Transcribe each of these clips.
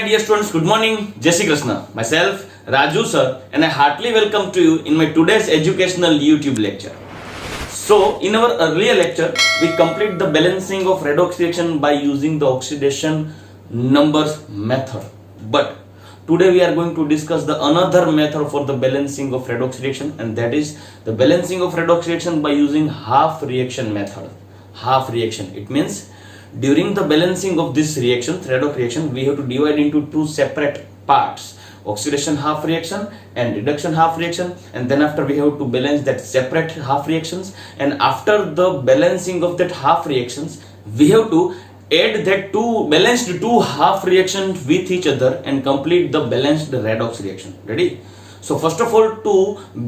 my dear students, good morning. Jai Shri Krishna. Myself, Raju sir, and I heartily welcome to you in my today's educational YouTube lecture. So, in our earlier lecture, we complete the balancing of redox reaction by using the oxidation numbers method. But today we are going to discuss the another method for the balancing of redox reaction, and that is the balancing of redox reaction by using half reaction method. Half reaction. It means during the balancing of this reaction, redox reaction, we have to divide into two separate parts: oxidation half reaction and reduction half reaction, and then after we have to balance that separate half reactions, and after the balancing of that half reactions, we have to add that two half reactions with each other and complete the balanced redox reaction. Ready? So first of all, to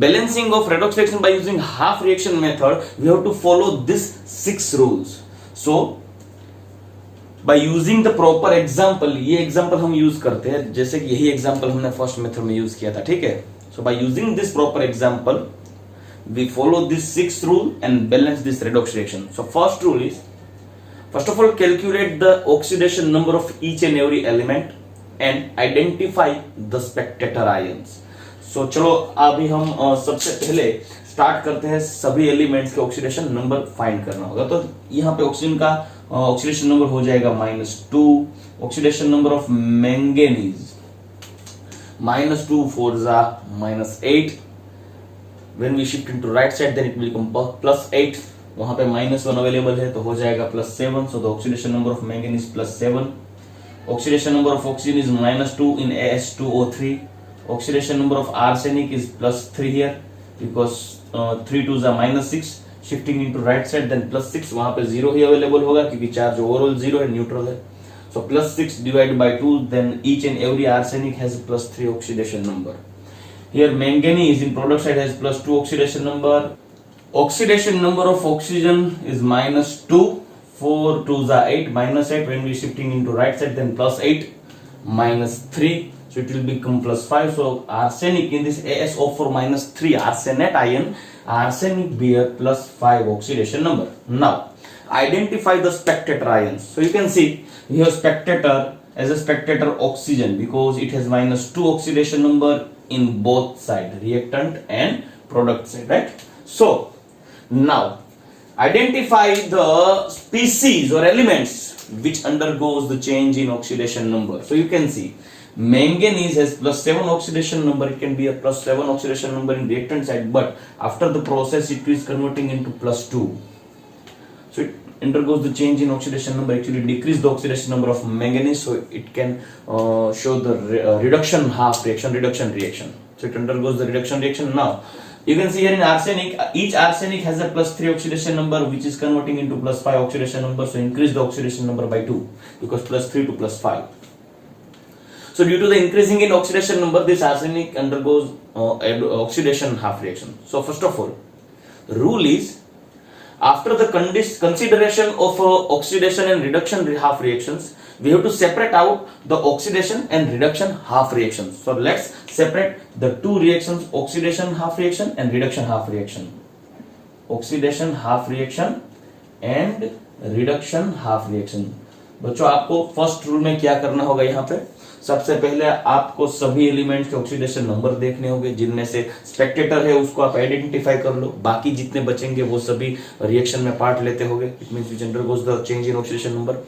balancing of redox reaction by using half reaction method, we have to follow these 6 rules. So by using the proper example, ये example हम use करते हैं, जैसे कि यही example हमने first method में use किया था, ठीक है? So by using this proper example, we follow this 6 rule and balance this redox reaction. So first rule is, first of all, calculate the oxidation number of each and every element and identify the spectator ions. So चलो अभी हम सबसे पहले start करते हैं सभी elements के oxidation number find करना होगा. तो यहाँ पे ऑक्सीजन का ऑक्सीडेशन नंबर हो जाएगा -2. ऑक्सीडेशन नंबर ऑफ मैंगनीज -2 4 जा -8. When we shift into right side then it will become +8. वहां पे -1 अवेलेबल है तो हो जाएगा +7. So the oxidation number of manganese +7. Oxidation number of oxygen is -2 in AS2O3. Oxidation number of arsenic is +3 here because 3 2s are -6. Shifting into right side then +6. वहां पे 0 ही available होगा क्योंकि चार्ज ओवरऑल 0 है, neutral है. So +6 divided by 2, then each and every arsenic has a +3 oxidation number. Here manganese in product side has +2 oxidation number. Oxidation number of oxygen is -2. 4 2s are 8, -8. When we shifting into right side then +8 -3. So it will become +5. So arsenic in this ASO4 -3 arsenate ion, arsenic bear +5 oxidation number. Now identify the spectator ions. So you can see we have spectator as a spectator oxygen because it has -2 oxidation number in both side, reactant and product side, right? So now identify the species or elements which undergoes the change in oxidation number. So you can see manganese has +7 oxidation number. It can be a +7 oxidation number in reactant side, but after the process it is converting into +2. So it undergoes the change in oxidation number, actually decrease the oxidation number of manganese, so it can show the reduction half reaction. So it undergoes the reduction reaction. Now you can see here in arsenic, each arsenic has a +3 oxidation number which is converting into +5 oxidation number. So increase the oxidation number by 2 because +3 to +5. So due to the increasing in oxidation number, this arsenic undergoes oxidation half reaction. So first of all, rule is, after the consideration of oxidation and reduction half reactions, we have to separate out the oxidation and reduction half reactions. So let's separate the two reactions, oxidation half reaction and reduction half reaction. Oxidation half reaction and reduction half reaction. बच्चों आपको first rule में क्या करना होगा, यहाँ पे सबसे पहले आपको सभी एलिमेंट्स के ऑक्सीडेशन नंबर देखने होंगे. जिनमें से स्पेक्टेटर है उसको आप आइडेंटिफाई कर लो, बाकी जितने बचेंगे वो सभी रिएक्शन में पार्ट लेते होंगे. It means which undergoes the change in oxidation number.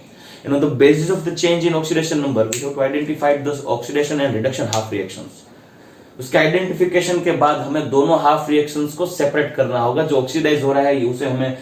And on the basis of the change in oxidation number we have to identify the oxidation and reduction half reactions. उसके identification के बाद हमें दोनों half reactions को separate करना होगा. जो oxidise हो रहा है उसे हमें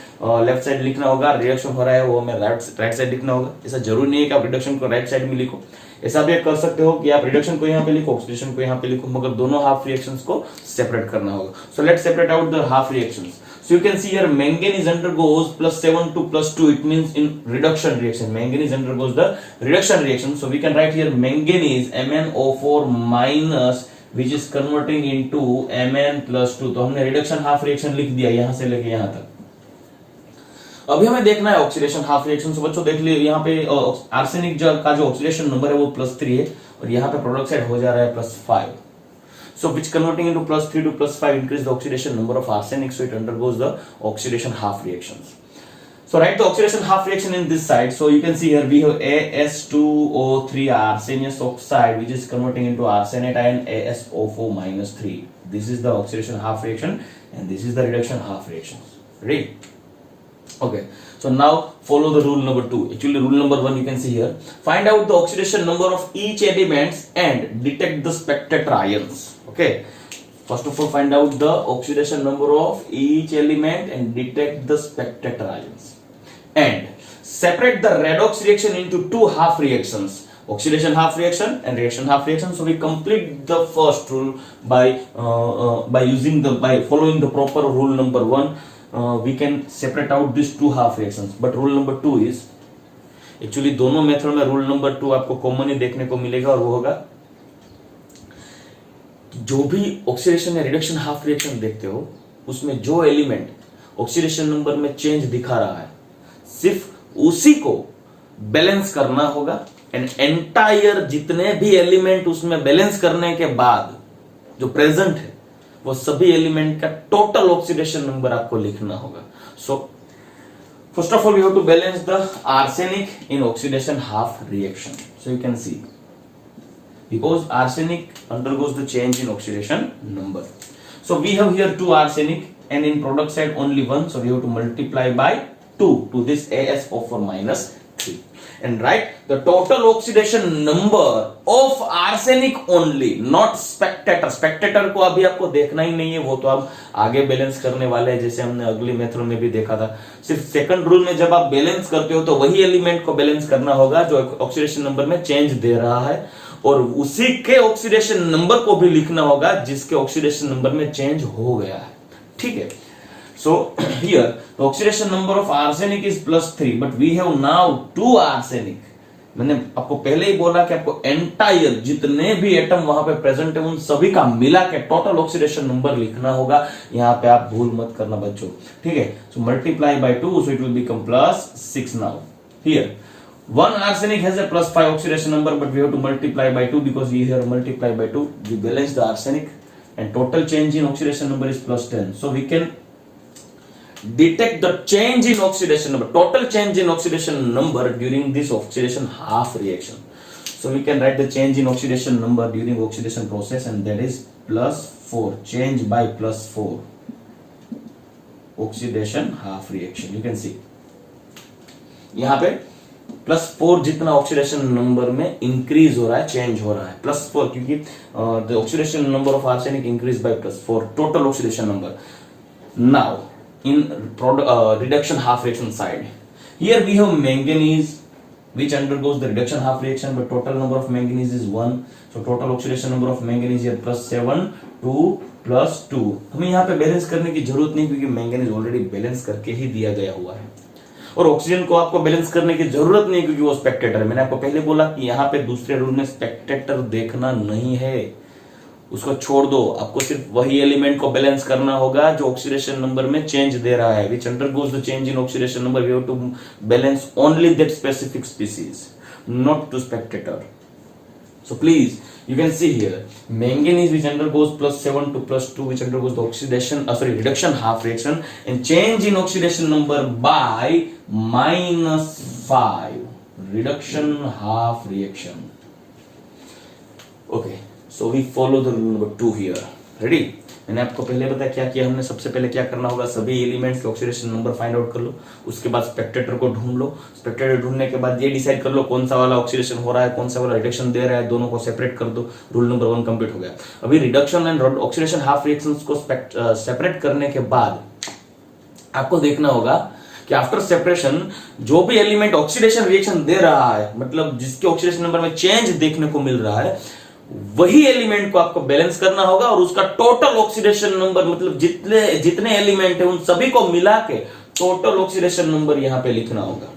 लेफ्ट साइड लिखना होगा, रिडक्शन हो रहा है वो हमें राइट साइड लिखना होगा. ऐसा जरूरी नहीं है कि आप रिडक्शन को राइट साइड में लिखो, ऐसा भी कर सकते हो कि आप रिडक्शन को यहाँ पे लिखो, ऑक्सीडेशन को यहाँ पे लिखो, मगर दोनों हाफ रिएक्शंस को सेपरेट करना होगा. So let's separate out the half reactions. So you can see here manganese undergoes +7 to +2. It means in reduction reaction. Manganese undergoes the reduction reaction. So we can write here manganese MnO4- which is converting into Mn+2. तो हमने reduction half reaction लिख दिया यहाँ से लेके यहाँ तक. अभी हमें देखना है ऑक्सीडेशन हाफ रिएक्शन. बच्चों देख लियो यहाँ पे आर्सेनिक का जो ऑक्सीडेशन नंबर है वो +3 है और यहाँ पे प्रोडक्ट साइड हो जा रहा है +5. So which converting into +3 to +5 increase the oxidation number of arsenic, so it undergoes the oxidation half reactions. So write the oxidation half reaction in this side. So you can see here we have As2O3 arsenious oxide which is converting into arsenate ion AsO4 minus 3. This is the oxidation half reaction and this is the reduction half reactions. Ready? Okay. So now follow the rule number 2. Actually rule number 1 you can see here. Find out the oxidation number of each elements and detect the spectator ions. Okay. First of all, find out the oxidation number of each element and detect the spectator ions. And separate the redox reaction into two half reactions, oxidation half reaction and reaction half reaction. So we complete the first rule by following the proper rule number 1. We can separate out these two half reactions. But rule number 2 is actually दोनों method में rule number 2 आपको common ही देखने को मिलेगा और वो होगा जो भी ऑक्सीडेशन या रिडक्शन हाफ रिएक्शन देखते हो उसमें जो एलिमेंट ऑक्सीडेशन नंबर में चेंज दिखा रहा है सिर्फ उसी को बैलेंस करना होगा एंड एंटायर जितने भी एलिमेंट उसमें बैलेंस करने के बाद जो प्रेजेंट है वो सभी एलिमेंट का टोटल ऑक्सीडेशन नंबर आपको लिखना होगा. So first of all we have to balance the arsenic in oxidation half reaction. So you can see because arsenic undergoes the change in oxidation number. So we have here 2 arsenic and in product side only 1, so we have to multiply by 2 to this AsO4 minus 3 and write the total oxidation number of arsenic only, not spectator. Spectator को अभी आपको देखना ही नहीं है, वो तो आप आगे बैलेंस करने वाले हैं जैसे हमने अगली मेथड में भी देखा था. सिर्फ सेकंड रूल में जब आप बैलेंस करते हो तो वही एलिमेंट को बैलेंस करना होगा जो ऑक्सीडेशन नंबर में चेंज दे रहा है और उसी के ऑक्सीडेशन नंबर को भी लिखना होगा जिसके ऑक्सीडेशन नंबर में चेंज हो गया है. ठीक है. So here the oxidation number of arsenic is +3 but we have now 2 arsenic. मैंने आपको पहले ही बोला कि आपको एंटायर जितने भी एटम वहां पे प्रेजेंट है उन सभी का मिला के टोटल ऑक्सीडेशन नंबर लिखना होगा. यहां पे आप भूल मत करना बच्चों. ठीक है. So multiply by 2 so it will become +6 now. Here one arsenic has a +5 oxidation number but we have to multiply by 2 because we here multiply by 2 we balance the arsenic and total change in oxidation number is +10. So we can detect the change in oxidation number, total change in oxidation number during this oxidation half reaction. So we can write the change in oxidation number during oxidation process and that is +4, change by +4 oxidation half reaction. You can see यहाँ पे +4 जितना oxidation number में increase हो रहा है, change हो रहा है. +4 क्योंकि the oxidation number of arsenic increase by +4 total oxidation number. Now in reduction half reaction side here we have manganese which undergoes the reduction half reaction but total number of manganese is 1. so total oxidation number of manganese here +7 to +2. हमें यहाँ पे balance करने की जरूरत नहीं क्योंकि manganese already balance करके ही दिया गया हुआ है और ऑक्सीजन को आपको बैलेंस करने की जरूरत नहीं क्योंकि वो स्पेक्टेटर है. मैंने आपको पहले बोला कि यहाँ पे दूसरे रूल में स्पेक्टेटर देखना नहीं है, उसको छोड़ दो. आपको सिर्फ वही एलिमेंट को बैलेंस करना होगा जो ऑक्सीडेशन नंबर में चेंज दे रहा है which undergoes the change in oxidation number. We have to balance only that specific species, not to spectator. So please you can see here manganese which undergoes +7 to +2 which undergoes the reduction half reaction and change in oxidation number by -5 reduction half reaction. Okay, so we follow the rule number 2 here. Ready? मैंने आपको पहले बताया क्या किया हमने. सबसे पहले क्या करना होगा, सभी एलिमेंट्स के ऑक्सीडेशन नंबर फाइंड आउट कर लो, उसके बाद स्पेक्टेटर को ढूंढ लो. स्पेक्टेटर ढूंढने के बाद ये डिसाइड कर लो कौन सा वाला ऑक्सीडेशन हो रहा है, कौन सा वाला रिडक्शन दे रहा है, दोनों को सेपरेट कर दो. रूल नंबर 1 कंप्लीट हो गया. अभी reduction and oxidation half reactions को सेपरेट करने के बाद आपको देखना होगा कि आफ्टर सेपरेशन जो भी एलिमेंट ऑक्सीडेशन रिएक्शन दे रहा है, मतलब जिसके ऑक्सीडेशन नंबर में चेंज देखने को मिल रहा है, वही एलिमेंट को आपको बैलेंस करना होगा और उसका टोटल ऑक्सीडेशन नंबर मतलब जितने एलिमेंट है उन सभी को मिला के टोटल ऑक्सीडेशन नंबर यहां पे लिखना होगा.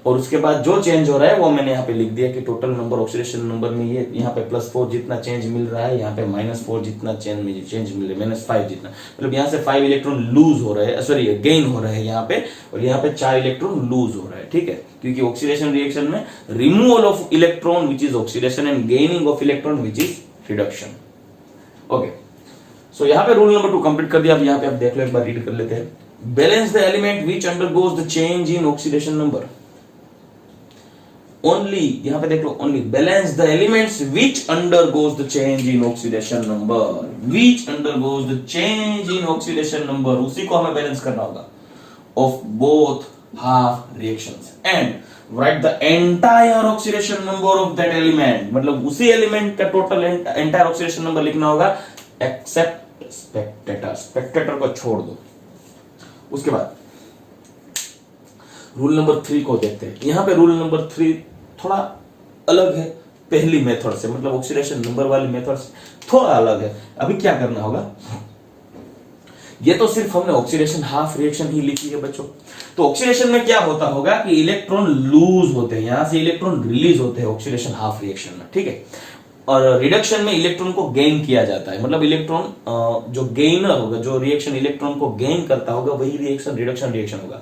और उसके बाद जो चेंज हो रहा है वो मैंने यहाँ पे लिख दिया कि टोटल नंबर ऑक्सीडेशन नंबर में ये यहाँ पे +4 जितना चेंज मिल रहा है, यहाँ पे -4 जितना चेंज मिल रहा है, -5 जितना, मतलब यहाँ से 5 इलेक्ट्रॉन लूज हो रहे हैं, सॉरी गेन हो रहे हैं यहाँ पे, और यहाँ पे 4 इलेक्ट्रॉन लूज हो रहा है. ठीक है, क्योंकि ऑक्सीडेशन रिएक्शन में removal of electron which is oxidation and gaining of electron which is reduction. Okay, so यहाँ पे रूल नंबर 2 कंप्लीट कर दिया. अब यहाँ पे आप देख लो, एक बार रीड कर लेते हैं. balance the element which undergoes the change in oxidation number. Only, यहां पे देख लो, only balance the elements which undergoes the change in oxidation number, which undergoes the change in oxidation number, उसी को हमें बैलेंस करना होगा of both half reactions and write the entire oxidation number of that element, मतलब उसी element का total entire oxidation number लिखना होगा except spectator, spectator को छोड़ दो। उसके बाद रूल नंबर 3 को देखते हैं। यहां पे रूल नंबर 3 थोड़ा अलग है पहली मेथड से, मतलब ऑक्सीडेशन नंबर वाली मेथड से थोड़ा अलग है। अभी क्या करना होगा, ये तो सिर्फ हमने ऑक्सीडेशन हाफ रिएक्शन ही लिखी है बच्चों। तो ऑक्सीडेशन में क्या होता होगा कि इलेक्ट्रॉन लूज होते हैं, यहां से इलेक्ट्रॉन रिलीज होते हैं ऑक्सीडेशन हाफ रिएक्शन में, ठीक है। और रिडक्शन में इलेक्ट्रॉन को गेन किया जाता है, मतलब इलेक्ट्रॉन जो गेनर होगा, जो रिएक्शन इलेक्ट्रॉन को गेन करता होगा वही रिएक्शन रिडक्शन रिएक्शन होगा।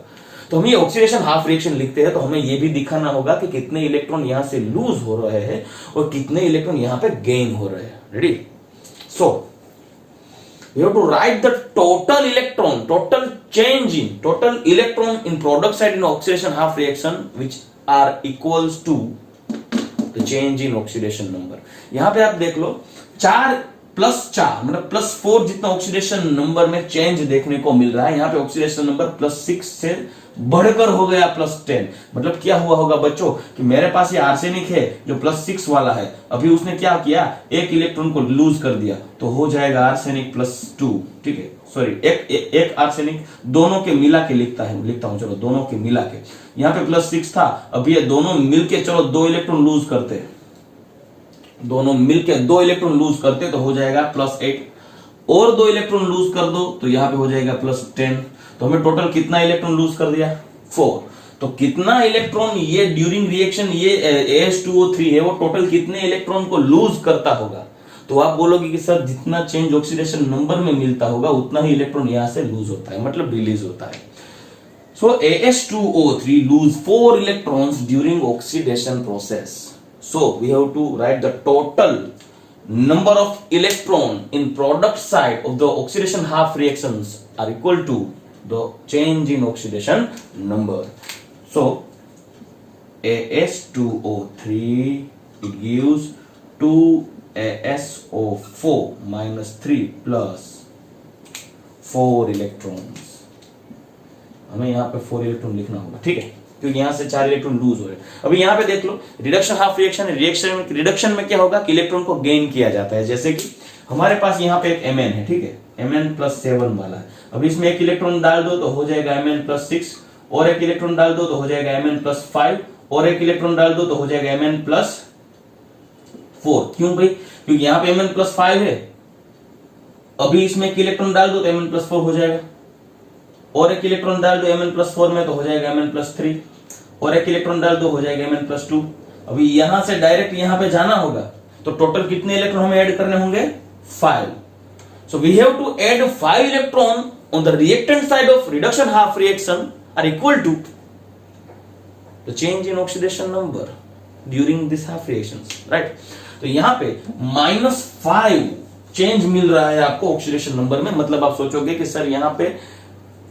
तो हम ये ऑक्सीडेशन हाफ रिएक्शन लिखते हैं तो हमें ये भी दिखाना होगा कि कितने इलेक्ट्रॉन यहां से लूज हो रहे हैं और कितने इलेक्ट्रॉन यहां पे गेन हो रहे हैं। Ready? So we have to write the total electron, total change in total electron in product side in oxidation half reaction which are equals to the change in oxidation number। यहां पे आप देख लो 4 + 4 मतलब +4 जितना oxidation number में change देखने को मिल रहा है। यहां पे ऑक्सीडेशन नंबर +6 से बढ़कर हो गया +10। मतलब क्या हुआ होगा बच्चों कि मेरे पास ये आर्सेनिक है जो +6 वाला है, अभी उसने क्या किया, एक इलेक्ट्रॉन को लूज कर दिया तो हो जाएगा आर्सेनिक +2, ठीक है। सॉरी, एक आर्सेनिक दोनों के मिला के लिखता हूं, चलो दोनों के मिला के। यहां पे +6 था, अब ये दोनों मिलके चलो 2 इलेक्ट्रॉन लूज करते हैं, दोनों मिलके 2 इलेक्ट्रॉन लूज करते तो हो जाएगा +8, और 2 इलेक्ट्रॉन लूज कर दो तो यहां पे हो जाएगा +10। तो हमें टोटल कितना इलेक्ट्रॉन लूज कर दिया, 4। तो कितना इलेक्ट्रॉन ये ड्यूरिंग रिएक्शन ये AS2O3 है वो टोटल कितने इलेक्ट्रॉन को लूज करता होगा। तो आप बोलोगे कि सर जितना चेंज ऑक्सीडेशन नंबर में मिलता होगा उतना ही इलेक्ट्रॉन यहां से लूज होता है, मतलब रिलीज होता है। So AS2O3 lose 4 electrons during oxidation process. So we have to write the total number of electron in product side of the oxidation half reactions are equal to the change in oxidation number. So AS2O3 it gives 2ASO4 minus 3 plus 4 electrons। हमें यहाँ पे 4 electron लिखना होगा, ठीक है, क्योंकि यहाँ से 4 इलेक्ट्रॉन लूज हो रहे हैं। अभी यहाँ पे देख लो रिडक्शन हाफ रिएक्शन, रिडक्शन में क्या होगा कि इलेक्ट्रॉन को गेन किया जाता है। जैसे कि हमारे पास यहाँ पे एक Mn है, ठीक है, Mn+7 वाला है। अभी इसमें एक इलेक्ट्रॉन डाल दो तो हो जाएगा Mn+6, और एक इलेक्ट्रॉन डाल दो तो हो जाएगा Mn+5, और एक इलेक्ट्रॉन डाल दो तो हो जाएगा Mn+4। क्यों भाई? क्योंकि यहाँ पे Mn+5 है, अभी इसमें एक इलेक्ट्रॉन डाल दो तो Mn+4 हो जाएगा, और एक इलेक्ट्रॉन डाल दो Mn+4 में तो हो जाएगा Mn+3, और एक इलेक्ट्रॉन डाल दो हो जाएगा Mn+2। अभी यहां से डायरेक्ट यहां पे जाना होगा तो टोटल कितने इलेक्ट्रॉन हमें ऐड करने होंगे, 5। So we have to add 5 electron on the reactant side of reduction half reaction are equal to the change in oxidation number during this half reactions, right. तो यहां पे -5 चेंज मिल रहा है आपको ऑक्सीडेशन नंबर में। मतलब आप सोचोगे कि सर यहां पे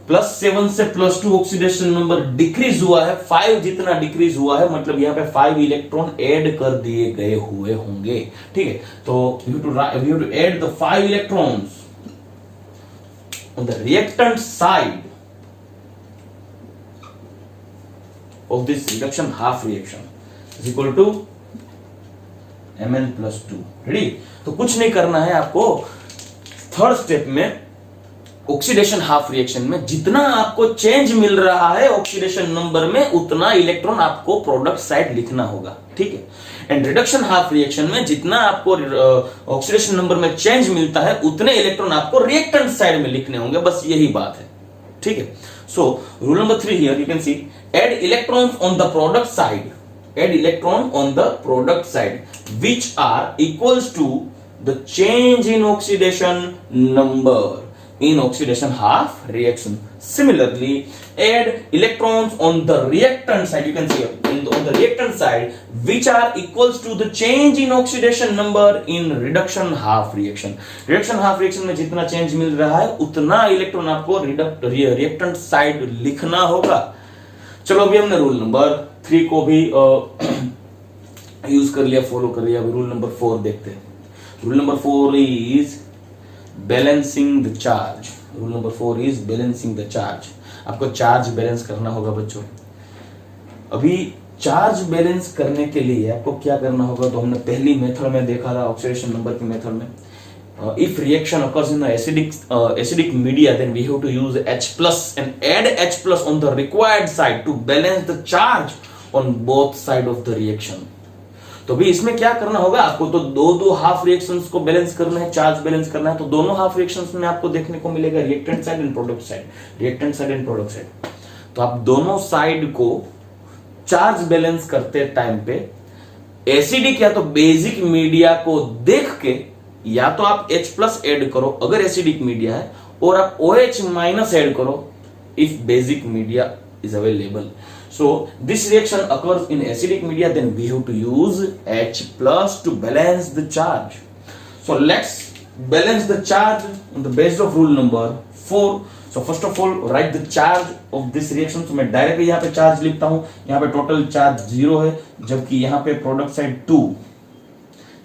+7 से +2 ऑक्सीडेशन नंबर डिक्रीज हुआ है, 5 जितना डिक्रीज हुआ है, मतलब यहाँ पे 5 इलेक्ट्रॉन ऐड कर दिए गए हुए होंगे, ठीक है। तो we have to add the 5 electrons on the reactant side of this reduction half reaction is equal to Mn+2। Ready? तो कुछ नहीं करना है आपको। थर्ड स्टेप में ऑक्सीडेशन हाफ रिएक्शन में जितना आपको चेंज मिल रहा है ऑक्सीडेशन नंबर में उतना इलेक्ट्रॉन आपको प्रोडक्ट साइड लिखना होगा, ठीक है। एंड रिडक्शन हाफ रिएक्शन में जितना आपको ऑक्सीडेशन नंबर में चेंज मिलता है उतने इलेक्ट्रॉन आपको रिएक्टेंट साइड में लिखने होंगे, बस यही बात है, ठीक है। So rule number 3 here you can see add electrons on the product side, add electron on the product side which are equals to the change in oxidation number, in oxidation half reaction. Similarly, add electrons on the reactant side. You can see on the reactant side, which are equals to the change in oxidation number in reduction half reaction. Reduction half reaction में जितना change मिल रहा है उतना electron आपको reactant side लिखना होगा. चलो अभी हमने रूल नंबर 3 को भी यूज कर लिया, फॉलो कर लिया. अभी रूल नंबर 4 देखते हैं. Rule number 4 is balancing the charge. Rule number 4 is balancing the charge. आपको चार्ज बैलेंस करना होगा बच्चों. अभी चार्ज बैलेंस करने के लिए आपको क्या करना होगा, तो हमने पहली मेथड में देखा था, ऑक्सीडेशन नंबर की मेथड में. If reaction occurs in the acidic media, then we have to use H plus and add H plus on the required side to balance the charge on both side of the reaction. तो भी इसमें क्या करना होगा आपको, तो दो half reactions को बैलेंस करना है, चार्ज बैलेंस करना है. तो दोनों हाफ रिएक्शंस में आपको देखने को मिलेगा reactant side and product side, reactant side and product side. तो आप दोनों साइड को चार्ज बैलेंस करते टाइम पे एसिडिक या तो बेसिक मीडिया को देख के या तो आप H प्लस ऐड करो अगर एसिडिक मीडिया है, और आप OH माइनस ऐड करो if basic media is available. So this reaction occurs in acidic media, then we have to use H plus to balance the charge. So let's balance the charge on the basis of rule number 4. So first of all write the charge of this reaction. So मैं directly यहाँ पे charge लिखता हूँ. यहाँ पे total charge 0 है, जबकि यहाँ पे प्रोडक्ट साइड 2.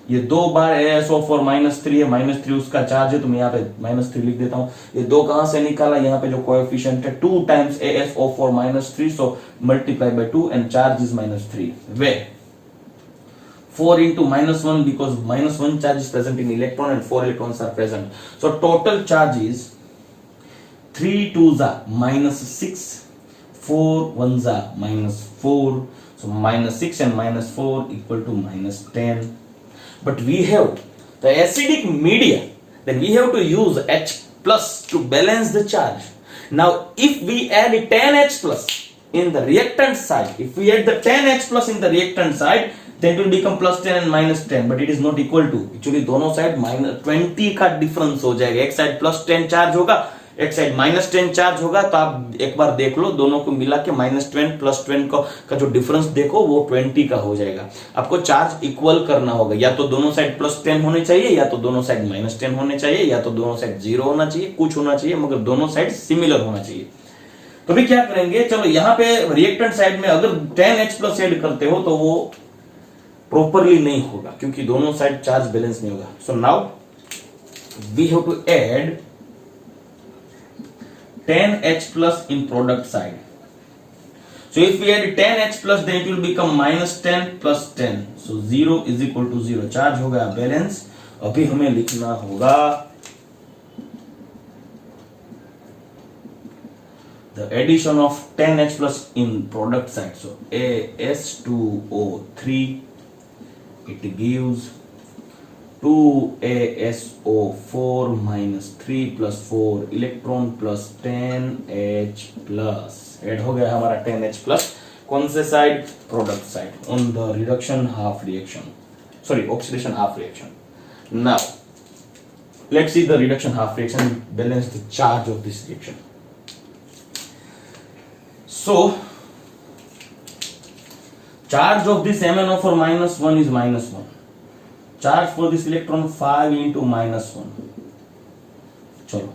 ये 2 बार ASO4 -3 है, -3 उसका चार्ज है, तो मैं यहाँ पे -3 लिख देता हूं. ये 2 कहां से निकाला, यहाँ पे जो कोएफिशिएंट है 2 times ASO4 -3, so multiply by 2 and charge is -3. Way 4 into -1 because -1 charge is present in electron and 4 electrons are present. So total charge is 3 2s are -6, 4 1s are -4. So -6 and -4 equal to -10. But we have the acidic media, then we have to use H plus to balance the charge. Now if we add 10H plus in the reactant side, if we add the 10H plus in the reactant side, then it will become +10 and -10, but it is not equal to. Actually दोनों side -20 का difference हो जाएगा. एक side +10 charge होगा, एक side -10 charge होगा. तो आप एक बार देख लो, दोनों को मिला के -10 +10 का जो डिफरेंस देखो वो 20 का हो जाएगा. आपको चार्ज इक्वल करना होगा, या तो दोनों साइड +10 होने चाहिए, या तो दोनों साइड -10 होने चाहिए, या तो दोनों साइड 0 होना चाहिए, कुछ होना चाहिए, मगर दोनों साइड सिमिलर होना चाहिए. तो भी क्या करेंगे, चलो यहाँ पे रिएक्टेंट साइड में अगर 10H प्लस ऐड करते हो तो वो प्रॉपरली नहीं होगा, क्योंकि दोनों साइड चार्ज बैलेंस नहीं होगा. So now we have to add 10H plus in product side. So if we add 10H plus, then it will become -10 plus 10. So 0 is equal to 0. Charge हो गया balance. अभी हमें लिखना होगा the addition of 10H plus in product side. So AS2O3, it gives 2ASO4 -3 plus 4 electron plus 10H plus. Add हो गया हमारा 10H plus. कौन से side, product side, on the reduction half reaction, sorry oxidation half reaction. Now let's see the reduction half reaction, balance the charge of this reaction. So charge of this MnO4 -1 is -1. Charge for this electron 5 into -1. चलो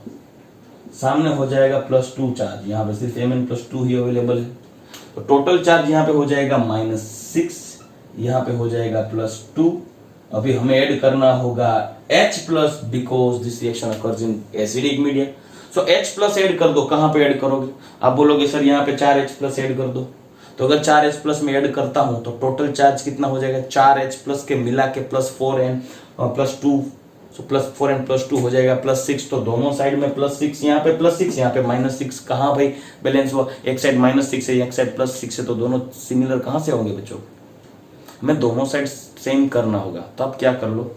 सामने हो जाएगा +2 charge. यहाँ पे सिर्फ Mn+2 ही available है, तो total charge यहाँ पे हो जाएगा -6, यहाँ पे हो जाएगा +2. अभी हमें ऐड करना होगा H plus, because this reaction occurs in acidic media. So H plus add कर दो. कहां पे ऐड करोगे, आप बोलोगे सर यहाँ पे 4H प्लस ऐड कर दो. तो अगर 4H प्लस में ऐड करता हूं तो टोटल चार्ज कितना हो जाएगा, 4H प्लस के मिला के +4n +2, सो +4n +2 हो जाएगा +6. तो दोनों साइड में +6, यहाँ पे +6, यहाँ पे -6. कहाँ भाई बैलेंस हुआ, एक साइड -6 है, एक साइड +6 है, तो दोनों सिमिलर कहां से होंगे बच्चों. हमें दोनों साइड सेम करना होगा. तो आप क्या कर लो,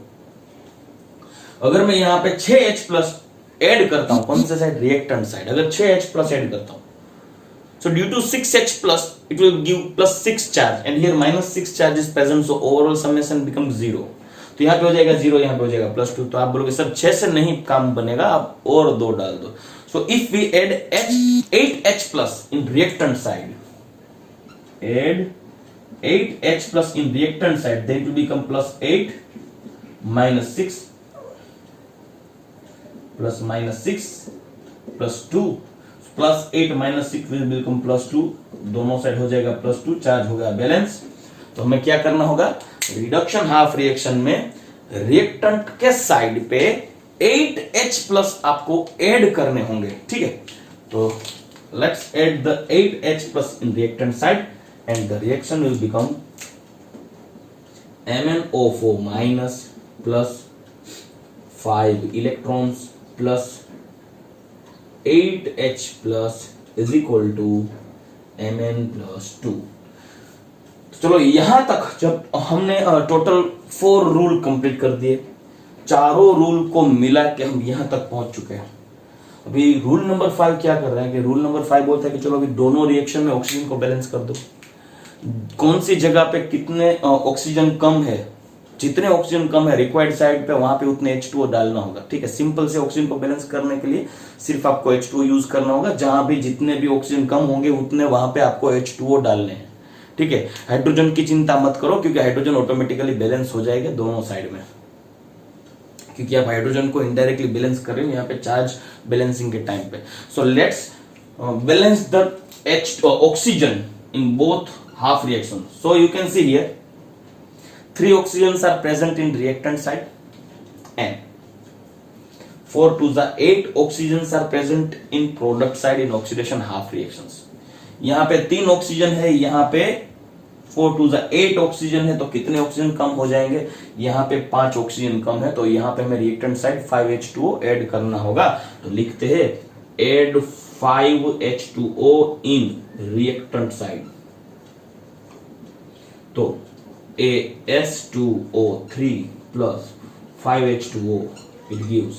अगर मैं यहाँ पे 6H प्लस ऐड करता हूं, कौन से साइड, रिएक्टेंट साइड, अगर 6H प्लस ऐड करता हूं, so due to 6H plus it will give +6 charge, and here -6 charge is present, so overall summation becomes 0. तो यहाँ पे हो जाएगा 0, यहाँ पे हो जाएगा +2। तो आप बोलोगे सर 6 से नहीं काम बनेगा, आप और 2 डाल दो। So if we add 8H+ in reactant side, add 8H+ in reactant side, then it will become +8 -6 +2 +8 -6 will become +2, दोनों साइड हो जाएगा +2, चार्ज हो गया बैलेंस। तो हमें क्या करना होगा, रिडक्शन हाफ रिएक्शन में रिएक्टेंट के साइड पे 8H+ आपको ऐड करने होंगे, ठीक है। तो let's add the 8H+ in reactant side and the reaction will become MnO4- plus 5 electrons plus 8H+ is equal to Mn+2। तो चलो यहां तक जब हमने टोटल 4 रूल कंप्लीट कर दिए, चारों रूल को मिला के हम यहां तक पहुंच चुके हैं। अभी रूल नंबर 5 क्या कर रहा है कि रूल नंबर 5 बोलता है कि चलो अभी दोनों रिएक्शन में ऑक्सीजन को बैलेंस कर दो। कौन सी जगह पे कितने ऑक्सीजन कम है, जितने ऑक्सीजन कम है रिक्वायर्ड साइड पे वहां पे उतने H2O डालना होगा, ठीक है। सिंपल से ऑक्सीजन को बैलेंस करने के लिए सिर्फ आपको H2O यूज करना होगा, जहां भी जितने भी ऑक्सीजन कम होंगे उतने वहां पे आपको H2O डालने हैं, ठीक है। हाइड्रोजन की चिंता मत करो, क्योंकि हाइड्रोजन ऑटोमेटिकली बैलेंस हो जाएगा दोनों साइड में, क्योंकि आप हाइड्रोजन को इनडायरेक्टली बैलेंस कर रहे हो यहाँ पे चार्ज बैलेंसिंग के टाइम पे। So let's balance the oxygen in both half reaction. So you can see here 3 oxygens are present in reactant side and 4 to the 8 oxygens are present in product side in oxidation half reactions. यहाँ पे 3 oxygen है, यहाँ पे 4 to the 8 oxygen है, तो कितने oxygen कम हो जाएंगे, यहाँ पे 5 ऑक्सीजन कम है, तो यहाँ पे हमें रिएक्टेंट साइड 5H2O ऐड करना होगा। तो लिखते हैं ऐड 5H2O इन रिएक्टेंट साइड। तो AS2O3 plus 5H2O, it gives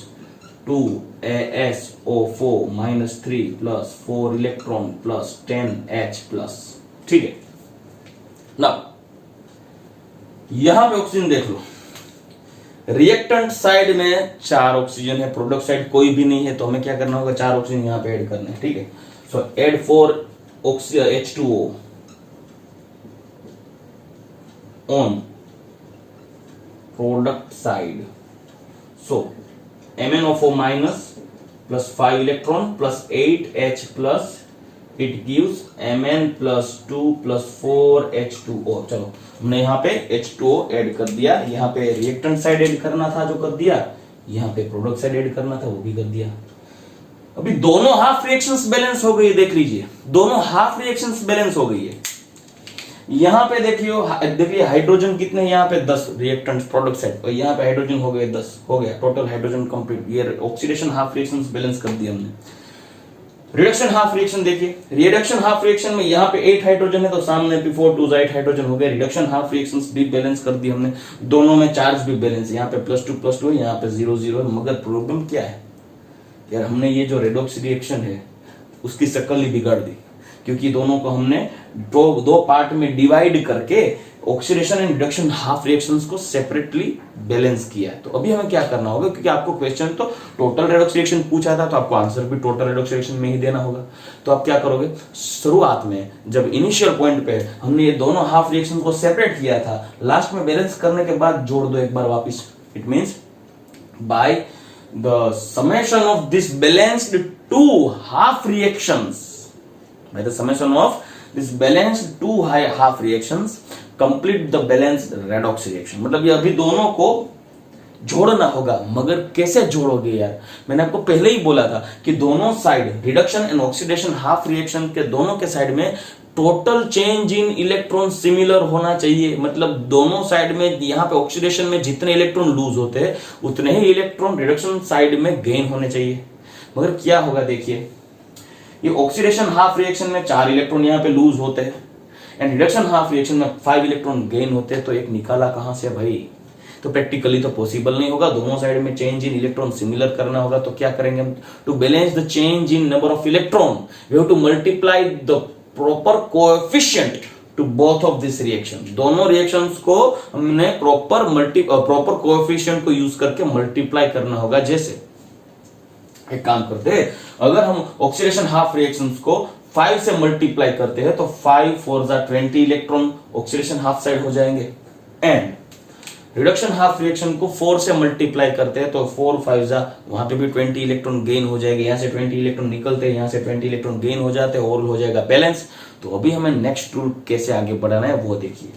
2ASO4 minus 3 plus 4 electron plus 10H+, ठीक है ना। यहां पे ऑक्सीजन देख लो, रिएक्टेंट साइड में 4 ऑक्सीजन है, प्रोडक्ट साइड कोई भी नहीं है, तो हमें क्या करना होगा, 4 ऑक्सीजन यहां पे ऐड करने हैं, ठीक है। सो add 4 H2O on product side. So MnO4- plus 5 electron plus 8H+, it gives Mn+2 plus 4H2O। चलो हमने यहाँ पे H2O ऐड कर दिया, यहाँ पे रिएक्टेंट साइड ऐड करना था जो कर दिया, यहाँ पे प्रोडक्ट साइड ऐड करना था वो भी कर दिया। अभी दोनों हाफ रिएक्शंस बैलेंस हो गई, देख लीजिए दोनों हाफ रिएक्शंस बैलेंस हो गई है। यहाँ पे देखिए हाइड्रोजन कितने, यहाँ पे 10 रिएक्टेंट्स प्रोडक्ट साइड, और यहाँ पे हाइड्रोजन हो गए 10, हो गया टोटल हाइड्रोजन कंप्लीट। ये ऑक्सीडेशन हाफ रिएक्शंस बैलेंस कर दिया हमने। रिडक्शन हाफ रिएक्शन देखिए, रिडक्शन हाफ रिएक्शन में यहाँ पे 8 हाइड्रोजन है, तो सामने भी 4 to 8 हाइड्रोजन हो गए। रिडक्शन हाफ रिएक्शंस भी बैलेंस कर दी हमने, दोनों में चार्ज भी बैलेंस, यहाँ पे +2 है, यहाँ पे 0 है। मगर प्रॉब्लम क्या है यार, हमने ये जो रेडॉक्स रिएक्शन है उसकी शक्ल ही बिगाड़ दी, क्योंकि दोनों को हमने दो पार्ट में डिवाइड करके oxidation and reduction half reactions को सेपरेटली बैलेंस किया। तो अभी हमें क्या करना होगा, क्योंकि आपको क्वेश्चन तो टोटल रेडॉक्स रिएक्शन पूछा था, तो आपको आंसर भी टोटल रेडॉक्स रिएक्शन में ही देना होगा। तो आप क्या करोगे, शुरुआत में जब इनिशियल पॉइंट पे हमने ये दोनों हाफ रिएक्शन को सेपरेट किया था, लास्ट में बैलेंस करने के बाद जोड़ दो एक बार वापिस। It means by the summation of this balanced 2 half reactions, by the summation of this balanced 2 half reactions complete the balanced redox reaction। मतलब ये अभी दोनों को जोड़ना होगा, मगर कैसे जोड़ोगे यार, मैंने आपको पहले ही बोला था कि दोनों side reduction and oxidation half reaction के दोनों के साइड में total change in electron similar होना चाहिए। मतलब दोनों साइड में यहाँ पे ऑक्सीडेशन में जितने इलेक्ट्रॉन लूज होते हैं उतने ही इलेक्ट्रॉन रिडक्शन साइड में गेन होने चाहिए। मगर क्या होगा देखिए, ये ऑक्सीडेशन हाफ रिएक्शन में 4 इलेक्ट्रॉन यहाँ पे लूज होते हैं एंड रिडक्शन हाफ रिएक्शन में 5 इलेक्ट्रॉन गेन होते हैं। तो एक निकाला कहां से भाई, तो प्रैक्टिकली तो पॉसिबल नहीं होगा, दोनों साइड में चेंज इन इलेक्ट्रॉन सिमिलर करना होगा। तो क्या करेंगे हम, to balance the change in number of electron we have to multiply the proper coefficient to both of this reaction. दोनों रिएक्शंस को हमने प्रॉपर कोएफिशिएंट को यूज करके मल्टीप्लाई करना होगा। जैसे एक काम करते हैं, अगर हम ऑक्सीडेशन हाफ रिएक्शंस को 5 से मल्टीप्लाई करते हैं तो 5 4 जा 20 इलेक्ट्रॉन ऑक्सीडेशन हाफ साइड हो जाएंगे, एंड रिडक्शन हाफ रिएक्शन को 4 से मल्टीप्लाई करते हैं तो 4 5 जा वहां पे भी 20 इलेक्ट्रॉन गेन हो जाएंगे। यहां से 20 इलेक्ट्रॉन निकलते हैं, यहां से 20 इलेक्ट्रॉन गेन हो जाते हैं, और हो जाएगा बैलेंस। तो अभी हमें नेक्स्ट रूल कैसे आगे बढ़ाना है वो देखिए।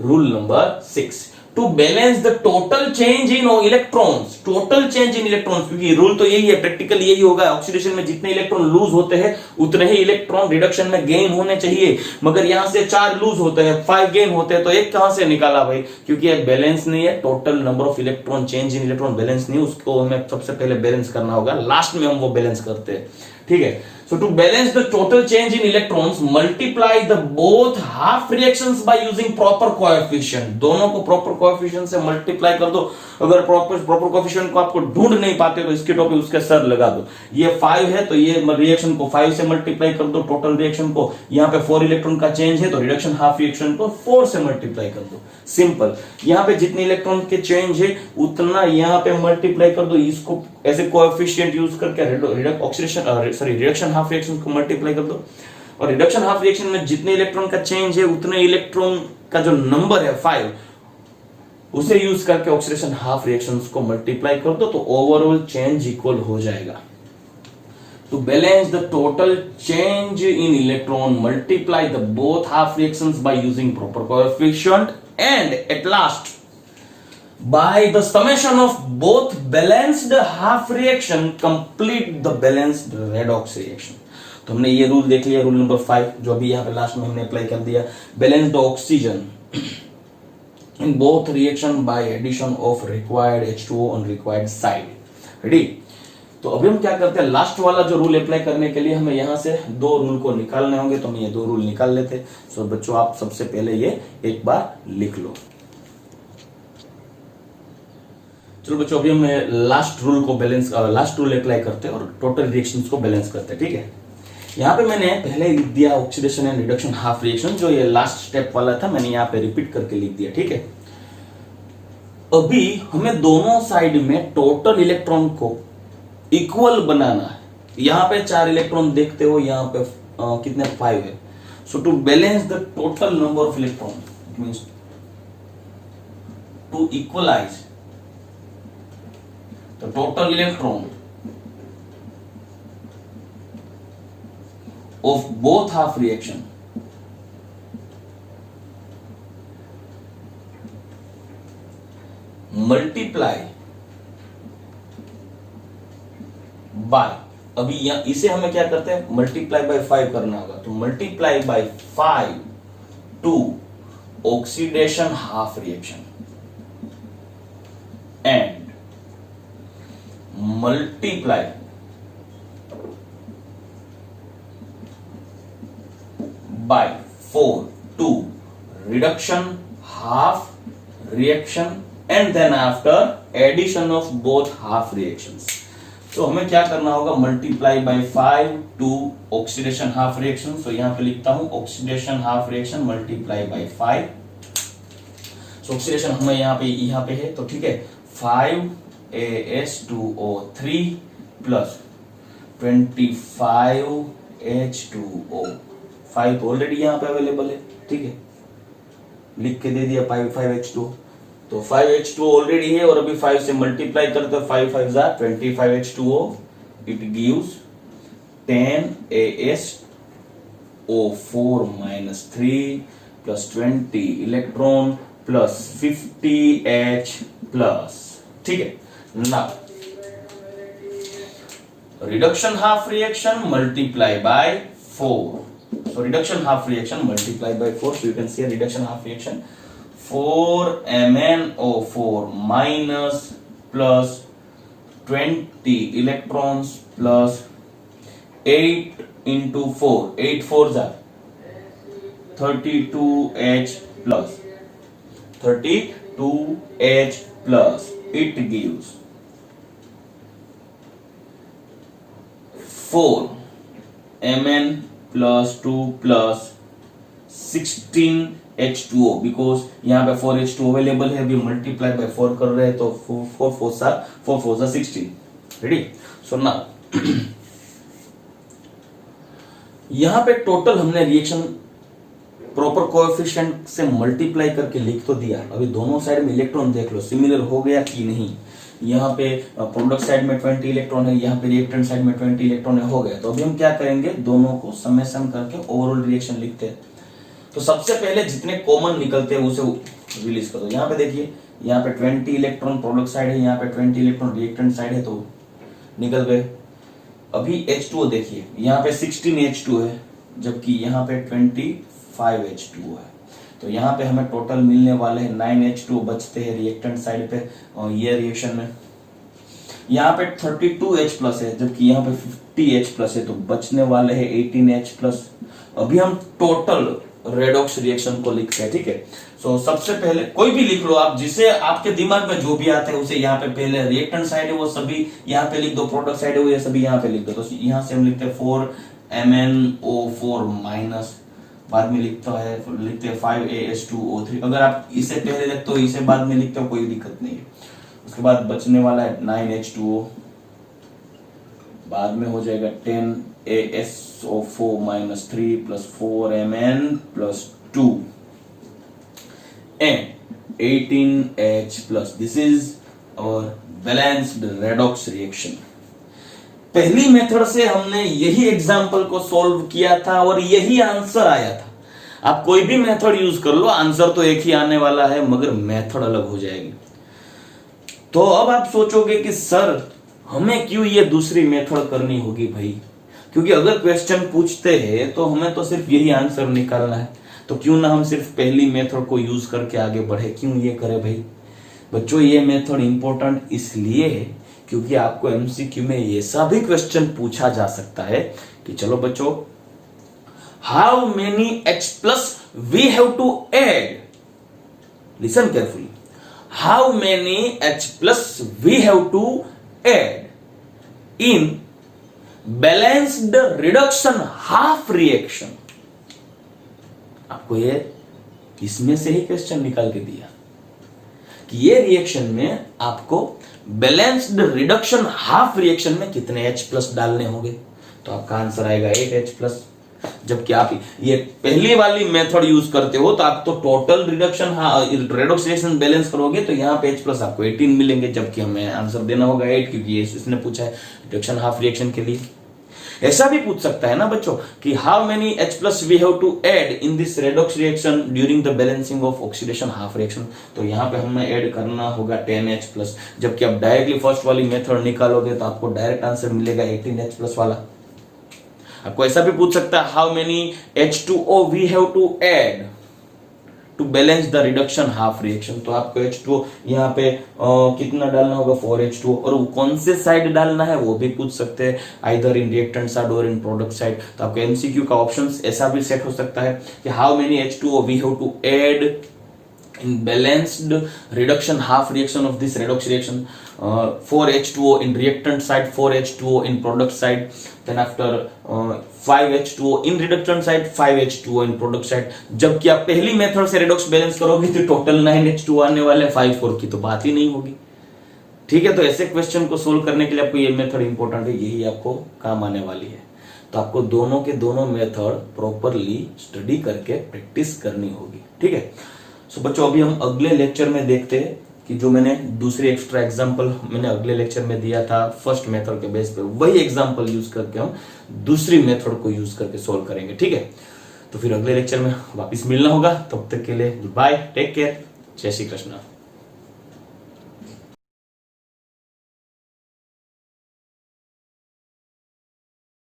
Rule number 6, to balance the total change in electrons. Total change in electrons, क्योंकि रूल तो यही है, प्रैक्टिकल यही होगा। ऑक्सीडेशन में जितने इलेक्ट्रॉन लूज होते हैं उतने ही इलेक्ट्रॉन रिडक्शन में गेन होने चाहिए, मगर यहां से 4 लूज होते हैं, 5 गेन होते हैं, तो एक कहां से निकाला भाई? क्योंकि एक बैलेंस नहीं है, total number of electron change in electron balance नहीं, उसको हमें सबसे पहले बैलेंस करना होगा, लास्ट में हम वो बैलेंस करते हैं। ठीक है, so to balance the total change in electrons, multiply the both half reactions by using proper coefficient। दोनों को proper coefficient से multiply कर दो। अगर proper coefficient को आपको ढूंढ नहीं पाते तो इसके टॉपिक उसके सर लगा दो। ये 5 है तो ये रिएक्शन को 5 से मल्टीप्लाई कर दो, टोटल रिएक्शन को। यहाँ पे 4 इलेक्ट्रॉन का चेंज है तो रिडक्शन हाफ रिएक्शन को 4 से मल्टीप्लाई कर दो। सिंपल, यहाँ पे जितने इलेक्ट्रॉन के चेंज है उतना यहाँ पे मल्टीप्लाई कर दो, इसको ऐसे कोएफिशिएंट यूज करके रिडक्शन हाफ रिएक्शन को मल्टीप्लाई कर दो, और रिडक्शन हाफ रिएक्शन में जितने इलेक्ट्रॉन का चेंज है उतने इलेक्ट्रॉन का जो नंबर है 5 उसे यूज करके ऑक्सीडेशन हाफ रिएक्शंस को मल्टीप्लाई कर दो, तो ओवरऑल चेंज इक्वल हो जाएगा। To balance the total change in electron, multiply the both half reactions by using proper coefficient, and at last by the summation of both balanced half reaction complete the balanced redox reaction। तो हमने ये rule देख लिया, rule number 5, जो अभी यहाँ पे last में हमने अप्लाई कर दिया। Balance the oxygen in both reaction by addition of required H2O on required side. Ready? तो अभी हम क्या करते हैं, लास्ट वाला जो रूल अप्लाई करने के लिए हमें यहाँ से 2 रूल को निकालने होंगे, तो हम ये 2 रूल निकाल लेते। सो बच्चों, आप सबसे पहले ये एक बार लिख लो। चलो बच्चों, अभी हम लास्ट रूल अप्लाई करते हैं और टोटल रिएक्शंस को बैलेंस करते हैं। ठीक है, यहाँ पे मैंने पहले लिख दिया oxidation and reduction half reaction, जो ये लास्ट स्टेप वाला था मैंने यहाँ पे रिपीट करके लिख दिया। ठीक है, अभी हमें दोनों साइड में टोटल इलेक्ट्रॉन को इक्वल बनाना है। यहाँ पे 4 इलेक्ट्रॉन देखते हो, यहाँ पे कितने 5 है। So to balance the total number of electron, it means to equalize the total electron of both half reaction multiply by, अभी यहां इसे हमें क्या करते हैं, मल्टीप्लाई बाय 5 करना होगा, तो multiply by 5 to oxidation half reaction and multiply by 4 to reduction half reaction and then after addition of both half reactions। तो हमें क्या करना होगा, multiply by 5 to oxidation half reaction. So यहां पे लिखता हूं oxidation half reaction multiply by 5। So oxidation हमें यहां पे है, तो ठीक है, 5 AS2O3 प्लस 25 H2O। 5 ऑलरेडी यहाँ पे अवेलेबल है। ठीक है, लिख के दे दिया 5 H2O, तो 5 H2O ऑलरेडी है, और अभी 5 से मल्टीप्लाई करते हैं, 5 5 जा 25 H2O, it gives 10 ASO4 minus 3 plus 20 electron plus 50 H plus. ठीक है, now reduction half reaction multiply by 4, so reduction half reaction multiply by 4, so you can see a reduction half reaction 4 MnO4 minus plus 20 electrons plus 8 into 4, 8 4s are 32H plus 32H plus, it gives 4 Mn plus 2 plus 16H2O, because यहाँ पे 4H2 available है, अभी multiply by 4 कर रहे हैं तो 4 4 सा 16। Ready? So now यहाँ पे टोटल हमने रिएक्शन प्रॉपर कोएफिशिएंट से मल्टीप्लाई करके लिख तो दिया, अभी दोनों साइड में इलेक्ट्रॉन देख लो सिमिलर हो गया कि नहीं। यहाँ पे प्रोडक्ट साइड में 20 इलेक्ट्रॉन है, यहाँ पे रिएक्टेंट साइड में 20 इलेक्ट्रॉन है, हो गया। तो अभी हम क्या करेंगे, दोनों को समेशन करके ओवरऑल रिएक्शन लिखते हैं। तो सबसे पहले जितने कॉमन निकलते हैं उसे रिलीज कर दो। यहाँ पे देखिए, यहाँ पे 20 इलेक्ट्रॉन प्रोडक्ट साइड है, यहाँ पे 20 इलेक्ट्रॉन रिएक्टेंट साइड है, तो निकल गए। अभी H2O देखिए, यहाँ पे 16H2 है, जबकि यहाँ पे 25H2O है। तो यहाँ पे हमें टोटल मिलने वाले हैं 9H2O बचते हैं रिएक्टेंट साइड पे, और ये रिएक्शन में यहाँ पे 32H प्लस है, जबकि यहाँ पे 50H प्लस है, तो बचने वाले हैं 18H प्लस। अभी हम टोटल रेडॉक्स रिएक्शन को लिखते हैं, ठीक है। सो सबसे पहले कोई भी लिख लो आप, जिसे आपके दिमाग में जो भी आता है उसे यहाँ पे पहले रिएक्टेंट साइड है वो सभी यहाँ पे लिख दो, प्रोडक्ट साइड है वो ये सभी यहाँ पे लिख दो। तो यहाँ से हम लिखते हैं 4MnO4 माइनस, बाद में लिखते हैं 5AH2O3। अगर आप इसे पहले लिखते हो इसे बाद में लिखते हो कोई दिक्कत नहीं है। उसके बाद बचने वाला है 9H2O, बाद में हो जाएगा 10ASO4 minus 3 plus 4Mn plus 2 and 18H plus. This is our balanced redox reaction. पहली मेथड से हमने यही एग्जाम्पल को सॉल्व किया था और यही आंसर आया था। आप कोई भी मेथड यूज कर लो, आंसर तो एक ही आने वाला है, मगर मेथड अलग हो जाएगी। तो अब आप सोचोगे कि सर हमें क्यों ये दूसरी मेथड करनी होगी भाई, क्योंकि अगर क्वेश्चन पूछते हैं तो हमें तो सिर्फ यही आंसर निकालना है, तो क्यों ना हम सिर्फ पहली मेथड को यूज करके आगे बढ़े, क्यों ये करें भाई। बच्चों ये मेथड इंपॉर्टेंट इसलिए है क्योंकि आपको एमसीक्यू में ऐसा भी क्वेश्चन पूछा जा सकता है कि चलो बच्चों, how many H plus we have to add, listen carefully, how many H plus we have to add in balanced reduction half reaction. आपको ये इसमें से ही क्वेश्चन निकाल के दिया कि ये रिएक्शन में आपको बैलेंस्ड रिडक्शन हाफ रिएक्शन में कितने H प्लस डालने होंगे, तो आपका आंसर आएगा 8H प्लस। जबकि आप ये पहली वाली मेथड यूज करते हो तो आप तो total reduction redox reaction balance करोगे तो यहाँ पे H प्लस आपको 18 मिलेंगे, जबकि हमें आंसर देना होगा 8, क्योंकि इसने पूछा है रिडक्शन हाफ रिएक्शन के लिए। ऐसा भी पूछ सकता है ना बच्चों कि how many H plus we have to add in this redox reaction during the balancing of oxidation half reaction, तो यहाँ पे हमें ऐड करना होगा 10H प्लस। जबकि आप डायरेक्टली फर्स्ट वाली मेथड निकालोगे तो आपको डायरेक्ट आंसर मिलेगा 18H प्लस वाला। आपको ऐसा भी पूछ सकता है how many H2O we have to add to balance the reduction half reaction, तो आपको H2O यहाँ पे कितना डालना होगा 4H2O, और वो कौन से साइड डालना है वो भी पूछ सकते हैं, आइदर इन रिएक्टेंट साइड और इन प्रोडक्ट साइड। तो आपको एमसीक्यू का ऑप्शंस ऐसा भी सेट हो सकता है कि how many H2O we have to add in balanced reduction half reaction of this redox reaction, 4H2O in reactant side, 4H2O in product side, then after 5H2O in reductant side, 5H2O in product side। जबकि आप पहली method से redox balance करोगे तो total 9H2O आने वाले, 5 4 की तो बात ही नहीं होगी। ठीक है, तो ऐसे क्वेश्चन को सोल्व करने के लिए आपको ये मेथड इंपॉर्टेंट है, यही आपको काम आने वाली है। तो आपको दोनों के दोनों मेथड प्रॉपरली स्टडी करके प्रैक्टिस करनी होगी। ठीक है, सो बच्चों अभी हम अगले लेक्चर में देखते हैं कि जो मैंने दूसरी एक्स्ट्रा एग्जांपल मैंने अगले लेक्चर में दिया था फर्स्ट मेथड के बेस पे, वही एग्जांपल यूज करके हम दूसरी मेथड को यूज करके सॉल्व करेंगे। ठीक है, तो फिर अगले लेक्चर में वापस मिलना होगा, तब तक के लिए बाय, टेक केयर, जय श्री कृष्ण।